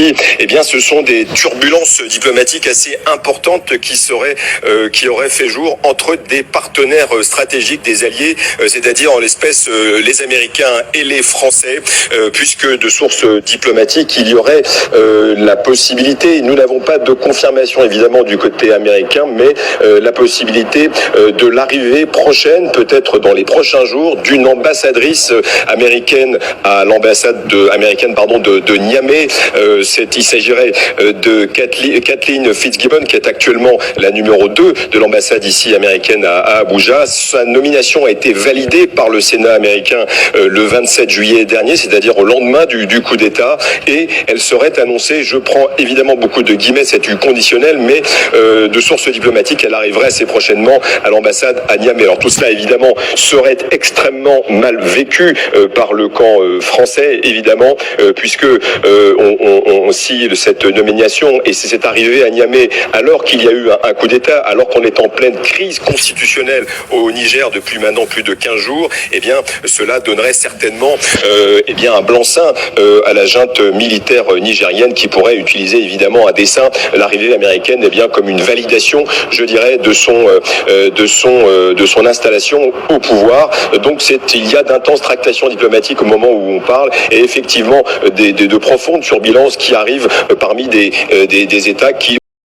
Eh bien, ce sont des turbulences diplomatiques assez importantes qui auraient fait jour entre des partenaires stratégiques, des alliés, c'est-à-dire en l'espèce les Américains et les Français, puisque de sources diplomatiques, il y aurait la possibilité, nous n'avons pas de confirmation évidemment du côté américain, mais la possibilité de l'arrivée prochaine, peut-être dans les prochains jours, d'une ambassadrice américaine à l'ambassade de Niamey. Il s'agirait de Kathleen Fitzgibbon, qui est actuellement la numéro 2 de l'ambassade ici américaine à Abuja. Sa nomination a été validée par le Sénat américain le 27 juillet dernier, c'est-à-dire au lendemain du coup d'État, et elle serait annoncée, je prends évidemment beaucoup de guillemets, c'est du conditionnel, mais de sources diplomatiques, elle arriverait assez prochainement à l'ambassade à Niamey. Alors tout cela évidemment serait extrêmement mal vécu par le camp français, évidemment, puisque si cette nomination et c'est arrivé à Niamey alors qu'il y a eu un coup d'État, alors qu'on est en pleine crise constitutionnelle au Niger depuis maintenant plus de 15 jours, eh bien cela donnerait certainement un blanc-seing à la junte militaire nigérienne, qui pourrait utiliser évidemment à dessein l'arrivée américaine comme une validation, je dirais, de son installation au pouvoir. Donc il y a d'intenses tractations diplomatiques au moment où on parle, et effectivement de profondes turbulences qui arrivent parmi des États qui